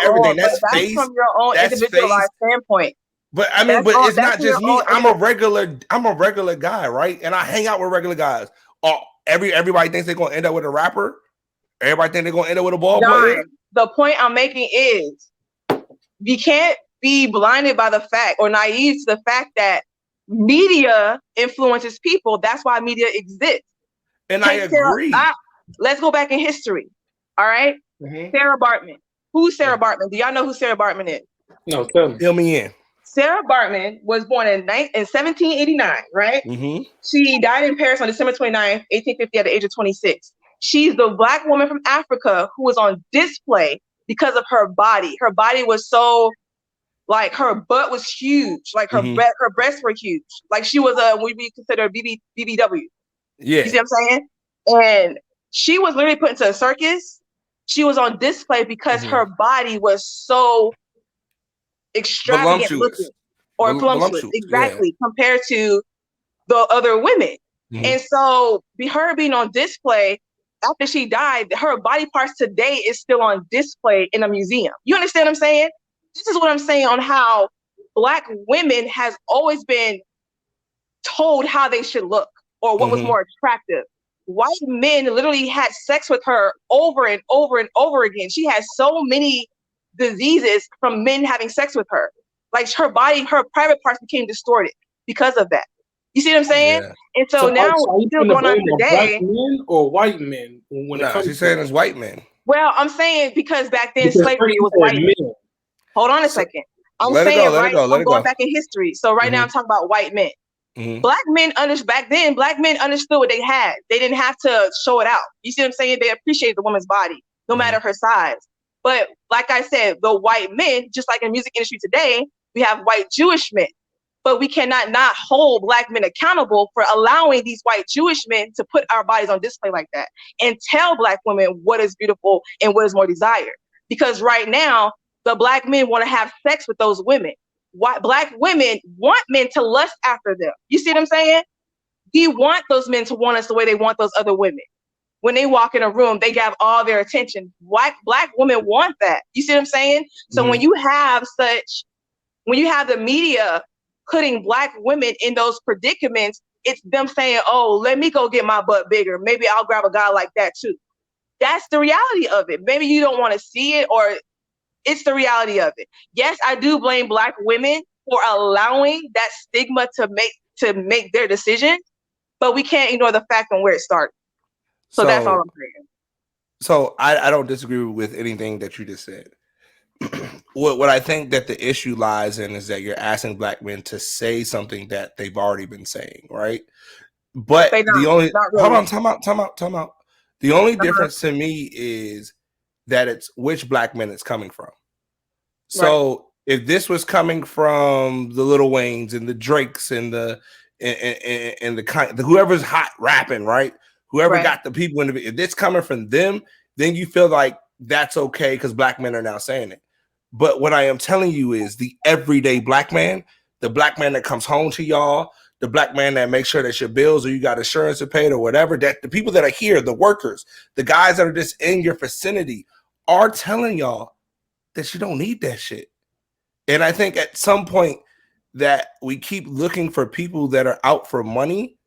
everything. That's face. From your own That's individualized face. standpoint. But I mean, but it's not just me. I'm a regular guy, right? And I hang out with regular guys. Oh, everybody thinks they're gonna end up with a rapper. Everybody think they're gonna end up with a ball player. The point I'm making is you can't be blinded by the fact or naive to the fact that media influences people. That's why media exists. And I agree. Let's go back in history. All right. Mm-hmm. Sarah Bartman. Who's Sarah Bartman? Do y'all know who Sarah Bartman is? No, fill me in. Sarah Bartman was born in 1789, right? Mm-hmm. She died in Paris on December 29th, 1850 at the age of 26. She's the Black woman from Africa who was on display because of her body. Her body was so, like, her butt was huge. Like, her breasts were huge. Like, she was what we consider BBW. Yeah. You see what I'm saying? And she was literally put into a circus. She was on display because her body was so extravagant looking or voluptuous. Exactly. Yeah. Compared to the other women. Mm-hmm. And so her being on display after she died, her body parts today is still on display in a museum. You understand what I'm saying? This is what I'm saying on how Black women has always been told how they should look or what was more attractive. White men literally had sex with her over and over and over again. She has so many diseases from men having sex with her. Like her body, her private parts became distorted because of that. You see what I'm saying? Yeah. And so now what's still going on today. Black men or white men? She's saying it's white men. Well, I'm saying because back then slavery was white men. Hold on a second. I'm saying I'm going back in history. So right now I'm talking about white men. Mm-hmm. Black men understood what they had. They didn't have to show it out. You see what I'm saying? They appreciated the woman's body, no matter her size. But like I said, the white men, just like in the music industry today, we have white Jewish men. But we cannot not hold Black men accountable for allowing these white Jewish men to put our bodies on display like that and tell Black women what is beautiful and what is more desired. Because right now, the Black men want to have sex with those women. Black women want men to lust after them. You see what I'm saying? We want those men to want us the way they want those other women. When they walk in a room, they have all their attention. Black women want that. You see what I'm saying? So when you have the media putting Black women in those predicaments, it's them saying, oh, let me go get my butt bigger. Maybe I'll grab a guy like that too. That's the reality of it. Maybe you don't want to see it, or it's the reality of it. Yes, I do blame Black women for allowing that stigma to make their decision, but we can't ignore the fact on where it started. So that's all I'm saying. So I don't disagree with anything that you just said. What I think that the issue lies in is that you're asking Black men to say something that they've already been saying, right? But time out. The only difference to me is that it's which Black men it's coming from. So if this was coming from the Lil Waynes and the Drakes and the whoever's hot rapping, right? Whoever got the people in the, if it's coming from them, then you feel like that's okay because Black men are now saying it. But what I am telling you is the everyday Black man, the Black man that comes home to y'all, the Black man that makes sure that your bills or you got insurance to pay or whatever, that the people that are here, the workers, the guys that are just in your vicinity are telling y'all that you don't need that shit. And I think at some point that we keep looking for people that are out for money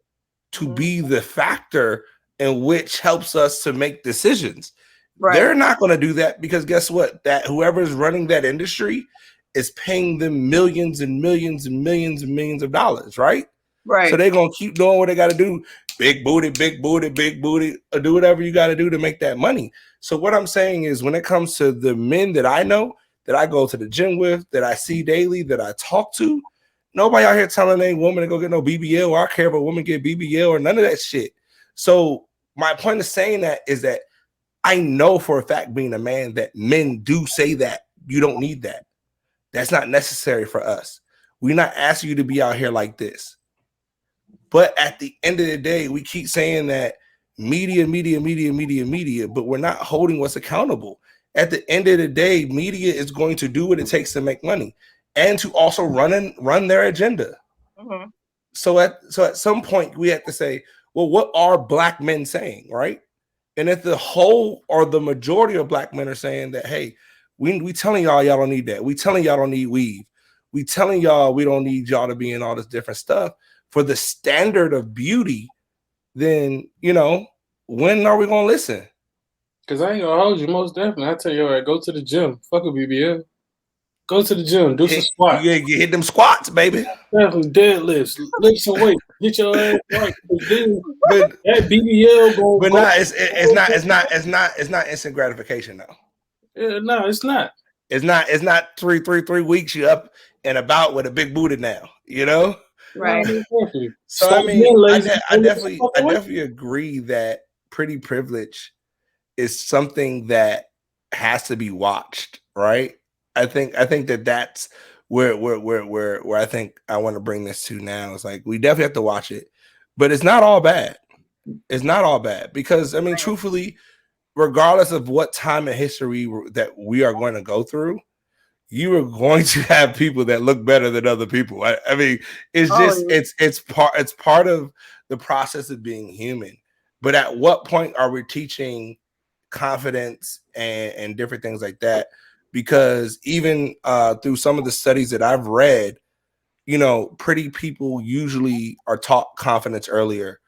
to be the factor in which helps us to make decisions. Right. They're not going to do that because guess what? That whoever is running that industry is paying them millions and millions and millions and millions of dollars, right? Right. So they're going to keep doing what they got to do. Big booty, big booty, big booty. Or do whatever you got to do to make that money. So what I'm saying is when it comes to the men that I know, that I go to the gym with, that I see daily, that I talk to, nobody out here telling a woman to go get no BBL or I care if a woman get BBL or none of that shit. So my point of saying that is that I know for a fact being a man that men do say that you don't need that. That's not necessary for us. We're not asking you to be out here like this. But at the end of the day, we keep saying that media, but we're not holding what's accountable. At the end of the day, media is going to do what it takes to make money and to also run their agenda. Mm-hmm. So at some point, we have to say, well, what are black men saying, right? And if the whole or the majority of black men are saying that, hey, we telling y'all don't need that. We telling y'all don't need weave. We telling y'all we don't need y'all to be in all this different stuff for the standard of beauty, then, when are we going to listen? Because I ain't going to hold you, most definitely. I tell you, all right, go to the gym. Fuck a BBL. Go to the gym. Do some squats. You hit them squats, baby. Definitely deadlifts. Lift some weight. Get your ass right. But that BBL going. But nah, it's not instant gratification though. Yeah, no, it's not. It's not 3 weeks you up and about with a big booty now. Right. So I mean, I definitely agree that pretty privilege is something that has to be watched, right? I think that's where I think I want to bring this to now. It's like we definitely have to watch it, but it's not all bad. It's not all bad because I mean, truthfully, regardless of what time in history that we are going to go through, you are going to have people that look better than other people. I mean, it's just it's part of the process of being human. But at what point are we teaching confidence and different things like that? Because even through some of the studies that I've read, pretty people usually are taught confidence earlier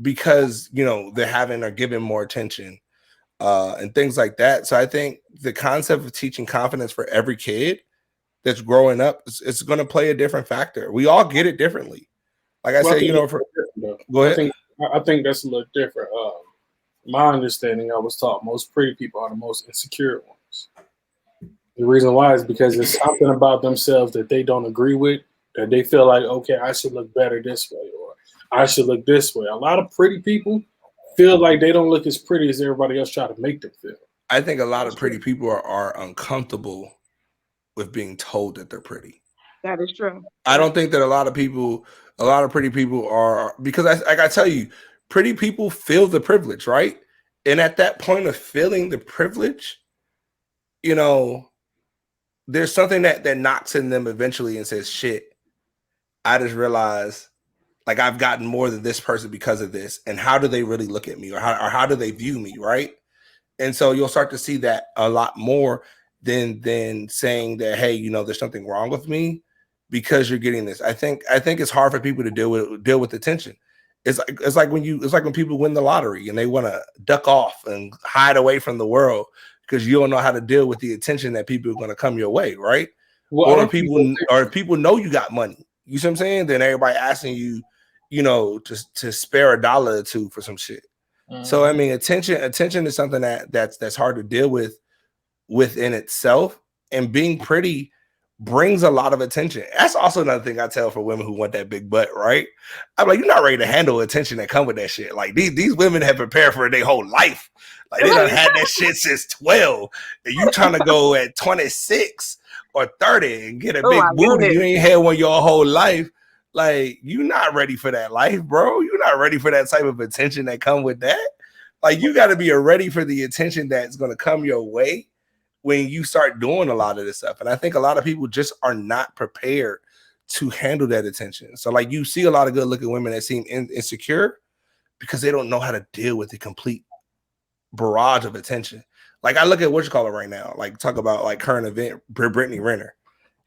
because they're having or giving more attention. And things like that. So I think the concept of teaching confidence for every kid that's growing up, it's going to play a different factor. We all get it differently. Like I said, go ahead. I think that's a little different. My understanding, I was taught most pretty people are the most insecure ones. The reason why is because it's something about themselves that they don't agree with, that they feel like, okay, I should look better this way, or I should look this way. A lot of pretty people feel like they don't look as pretty as everybody else try to make them feel. I think a lot of pretty people are uncomfortable with being told that they're pretty. That is true. I don't think that a lot of pretty people are, because I tell you, pretty people feel the privilege, right? And at that point of feeling the privilege, there's something that knocks in them eventually and says, shit, I just realized like I've gotten more than this person because of this. And how do they really look at me or how do they view me, right? And so you'll start to see that a lot more than saying that, hey, there's something wrong with me because you're getting this. I think it's hard for people to deal with attention. It's like when people win the lottery and they want to duck off and hide away from the world because you don't know how to deal with the attention that people are going to come your way, right? Well, or if people know you got money, you see what I'm saying? Then everybody asking you, to spare $1 or $2 for some shit. Mm-hmm. So I mean, attention is something that's hard to deal with within itself, and being pretty brings a lot of attention. That's also another thing I tell for women who want that big butt, right? I'm like, you're not ready to handle attention that come with that shit. Like these women have prepared for it their whole life. Like they done had that shit since 12, and you trying to go at 26 or 30 and get a big booty you ain't had one your whole life. Like, you're not ready for that life, bro. You're not ready for that type of attention that come with that. Like, you got to be ready for the attention that's going to come your way when you start doing a lot of this stuff. And I think a lot of people just are not prepared to handle that attention. So, like, you see a lot of good-looking women that seem insecure because they don't know how to deal with the complete barrage of attention. Like, I look at what you call it right now. Like, talk about, like, current event, Brittany Renner.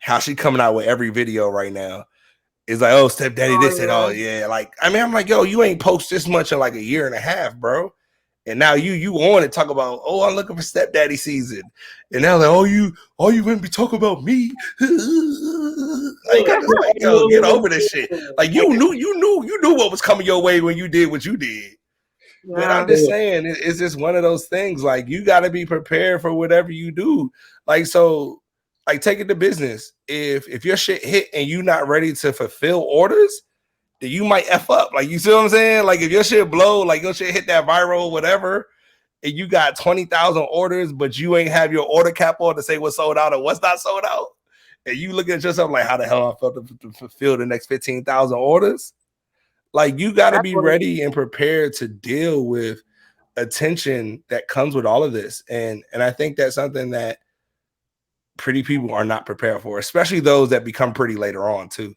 How she coming out with every video right now. It's like, oh, stepdaddy this and oh yeah. Like, I mean, I'm like, yo, you ain't post this much in like a year and a half, bro. And now you on it talk about, oh, I'm looking for stepdaddy season. And now like, oh, you wouldn't be talking about me. Like, yo, get over this shit. Like you knew what was coming your way when you did what you did. Yeah. But I'm just saying, it's just one of those things. Like, you got to be prepared for whatever you do. Like, so, like, take it to business. If your shit hit and you not ready to fulfill orders, then you might F up. Like, you see what I'm saying? Like, if your shit blow, like your shit hit that viral, whatever, and you got 20,000 orders, but you ain't have your order cap on to say what's sold out or what's not sold out, and you looking at yourself like, how the hell I felt to fulfill the next 15,000 orders? Like, you got to be ready and prepared to deal with attention that comes with all of this. And I think that's something that pretty people are not prepared for, especially those that become pretty later on too.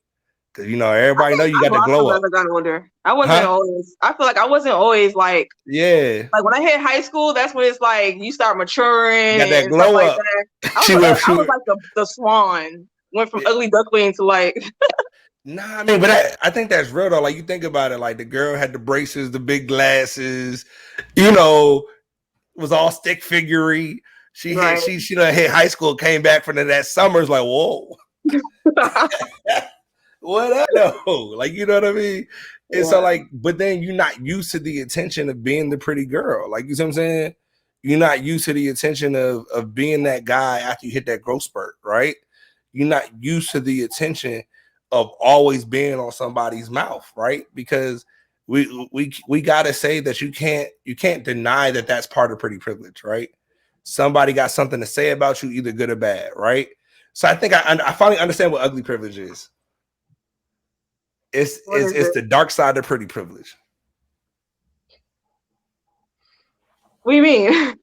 Because, you know, everybody know you got to glow up. Got older. I wasn't always, I feel like I wasn't always like, like when I hit high school, that's when it's like you start maturing. Got that glow up. Like that. I was like the swan. Went from ugly duckling to like... Nah, I mean, but I think that's real though. Like, you think about it, like the girl had the braces, the big glasses, you know, was all stick figurey. She done hit high school, came back from that summer's like, whoa. What up though? Like, you know what I mean? And so like, but then you're not used to the attention of being the pretty girl. Like, you see what I'm saying? You're not used to the attention of being that guy after you hit that growth spurt, right? You're not used to the attention of always being on somebody's mouth, right? Because we gotta say that you can't deny that that's part of pretty privilege, right? Somebody got something to say about you, either good or bad, right? So I think I finally understand what ugly privilege is. It's the dark side of pretty privilege. What do you mean?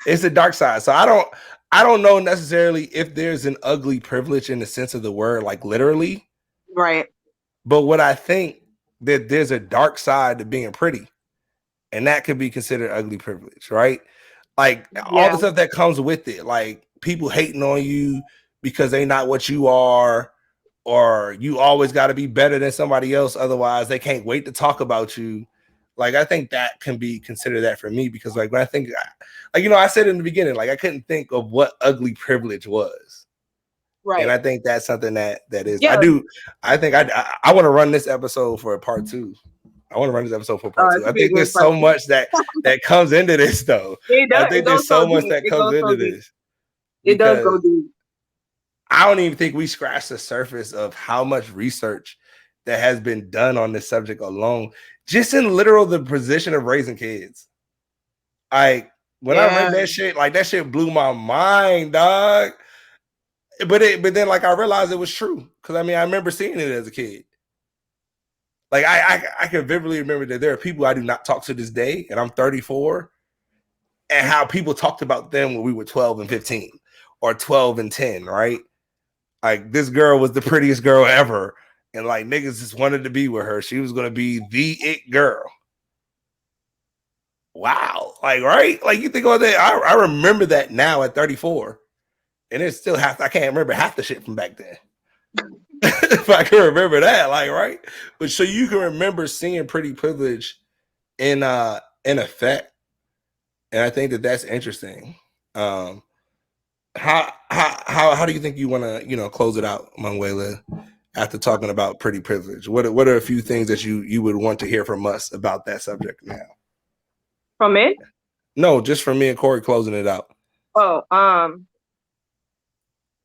It's the dark side. So I don't know necessarily if there's an ugly privilege in the sense of the word, like literally. Right. But what I think that there's a dark side to being pretty, and that could be considered ugly privilege, right? Like all the stuff that comes with it, like people hating on you because they not what you are, or you always got to be better than somebody else. Otherwise they can't wait to talk about you. Like, I think that can be considered that for me, because like when I think, like, you know, I said in the beginning, like I couldn't think of what ugly privilege was. Right. And I think that's something that is, I think I want to run this episode for a part 2. I want to run this episode for part 2. I think there's so much that comes into this though. I think there's so much that comes into this. It does go deep. I don't even think we scratched the surface of how much research that has been done on this subject alone, just in literal the position of raising kids. Like, when I read that shit, like that shit blew my mind, dog. But then like I realized it was true, because I mean I remember seeing it as a kid. Like I can vividly remember that there are people I do not talk to this day, and I'm 34, and how people talked about them when we were 12 and 15 or 12 and 10, right? Like, this girl was the prettiest girl ever, and like niggas just wanted to be with her. She was gonna be the it girl. Wow. Like, right? Like, you think about that. I remember that now at 34. And it's still I can't remember half the shit from back then. If I can remember that, like, right? But so you can remember seeing pretty privilege in effect. And I think that that's interesting. How do you think you want to, you know, close it out, Manuela, after talking about pretty privilege? What are a few things that you would want to hear from us about that subject now? From it? No, just from me and Corey closing it out.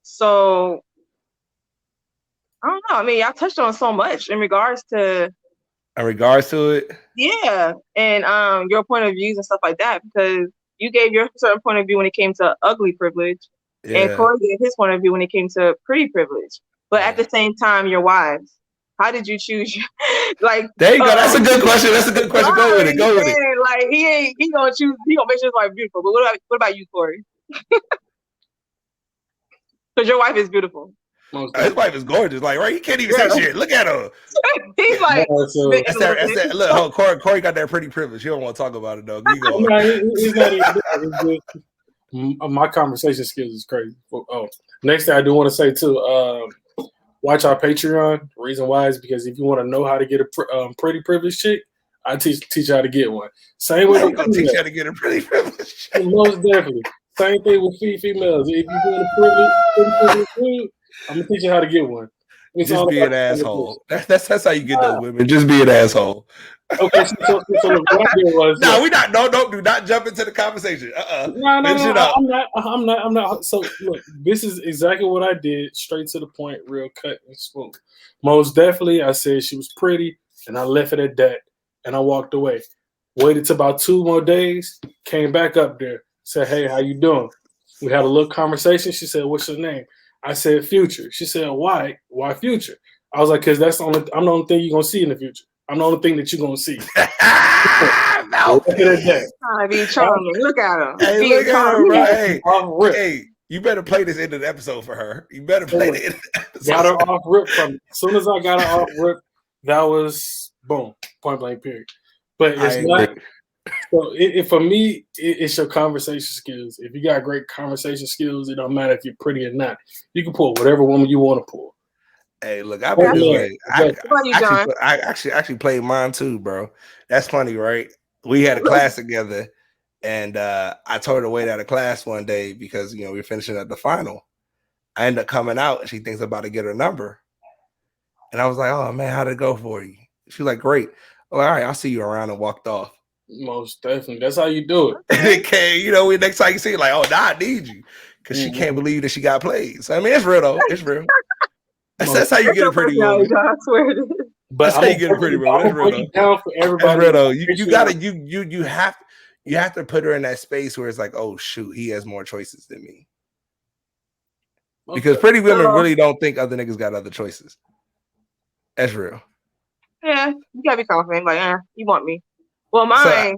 So I don't know. I mean, y'all touched on so much in regards to it. Yeah. And your point of views and stuff like that, because you gave your certain point of view when it came to ugly privilege, and Corey gave his point of view when it came to pretty privilege. But at the same time, your wives. How did you choose? Like, there you go. That's a good question. That's a good question. Go with it. Like, he gonna choose. He gonna make sure his wife beautiful. But what about you, Corey? Because your wife is beautiful. His wife is gorgeous. Like, right? He can't even say shit. Look at her. He's like, that's that. Look, Corey got that pretty privilege. He don't want to talk about it though. He's not even my conversation skills is crazy. Oh, next thing I do want to say too. watch our Patreon. The reason why is because if you want to know how to get a pretty privileged chick, I teach you how to get one. Same with I'm gonna teach you how to get a pretty privileged chick. most definitely. Same thing with females. If you want a privileged dude, I'm gonna teach you how to get one. It's Just all be about an asshole. That's how you get those women. Just be an asshole. Okay, so what I did was No, we not. No, do not jump into the conversation. No, Finish it up. I'm not. So look, this is exactly what I did. Straight to the point, real cut and smooth. Most definitely, I said she was pretty, and I left it at that, and I walked away. Waited till about 2 more days, came back up there, said, "Hey, how you doing?" We had a little conversation. She said, "What's your name?" I said, "Future." She said, "Why? Why Future?" I was like, "Cause I'm the only thing you're gonna see in the future. I'm the only thing that you're gonna see." Be charming. Look at him. Hey, look at her, bro. Hey, you better play this into the episode for her. You better play it. Got her off rip from me. As soon as I got her off rip, that was boom, point blank period. But it's not. So for me, it's your conversation skills. If you got great conversation skills, it don't matter if you're pretty or not. You can pull whatever woman you want to pull. Hey, look, I've been this way. I actually played mine too, bro. That's funny, right? We had a class together, and I told her to wait out of class one day because we were finishing up the final. I ended up coming out, and she thinks I'm about to get her number. And I was like, "Oh man, how'd it go for you?" She was like, "Great." Oh, all right, I'll see you around, and walked off. Most definitely, that's how you do it. And it came, next time you see it, like, "Oh, now I need you," because she can't believe that she got played. So I mean, it's real though. It's real. That's how you get a pretty woman. I swear it is. But that's how you get a pretty woman. That's real though. Down for everybody. That's real though. You gotta you have to put her in that space where it's like, oh shoot, he has more choices than me. Because pretty women really don't think other niggas got other choices. That's real. Yeah, you gotta be confident. Like, you want me? Well, mine. So,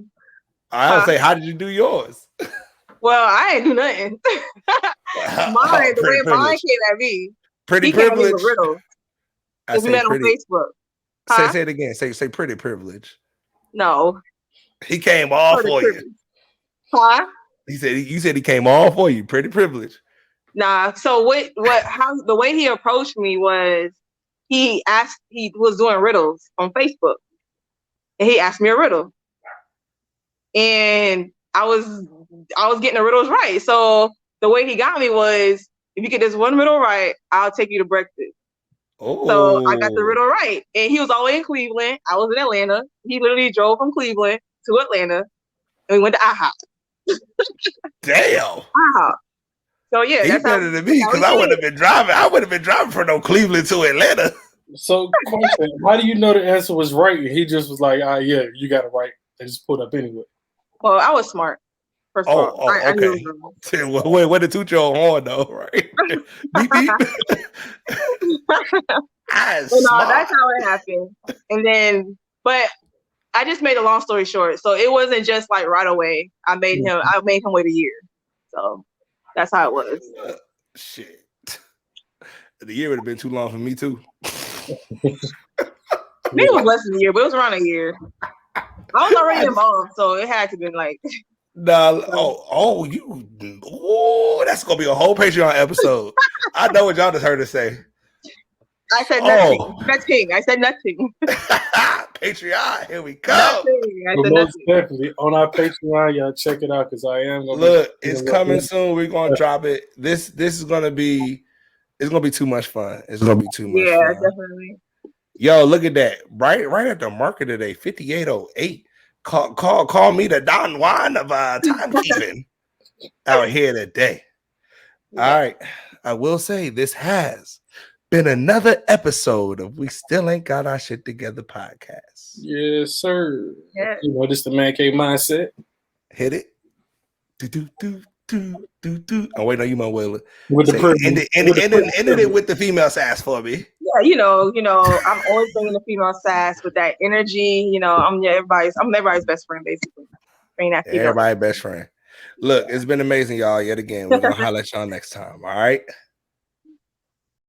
I don't say, how did you do yours? Well, I ain't do nothing. Mine, the way mine came at me. Pretty privilege. Because we met on Facebook. Say it again. Say pretty privilege. No. He came all for you. Huh? You said he came all for you. Pretty privilege. Nah. So how the way he approached me was he was doing riddles on Facebook. And he asked me a riddle. And I was getting the riddles right. So the way he got me was, if you get this one riddle right, I'll take you to breakfast. Oh. So I got the riddle right. And he was all the way in Cleveland. I was in Atlanta. He literally drove from Cleveland to Atlanta. And we went to IHOP. Damn. IHOP. So yeah. He's better than me because I would have been driving. I would have been driving from Cleveland to Atlanta. So question, how do you know the answer was right? He just was like, yeah, you got it right. And just pulled up anyway. Well, I was smart. First of all, I okay. Wait, to toot your horn though, right? Beep, beep. No, that's how it happened. And then, but I just made a long story short. So it wasn't just like right away. I made him wait a year. So that's how it was. Shit. The year would have been too long for me too. Maybe it was less than a year, but it was around a year. I was already involved, so it had to be like. Nah, that's gonna be a whole Patreon episode. I know what y'all just heard us say. I said nothing. Nothing. I said nothing. Patreon, here we go. Most definitely on our Patreon, y'all check it out because I am gonna look. It's coming soon. We're gonna drop it. This is gonna be. It's gonna be too much fun. It's gonna be too much. Yeah, fun. Definitely. Yo, look at that! Right at the market today, 5808. Call me the Don Juan of timekeeping out here today. Yeah. All right, I will say this has been another episode of We Still Ain't Got Our Shit Together podcast. Yes, sir. Yeah. This the Man Cave Mindset. Hit it. Oh wait, no, you might well ended it with the female sass for me. Yeah, I'm always bringing the female sass with that energy. I'm everybody's best friend basically. Everybody's best friend. Look, it's been amazing, y'all. Yet again, we're gonna holler at y'all next time. All right.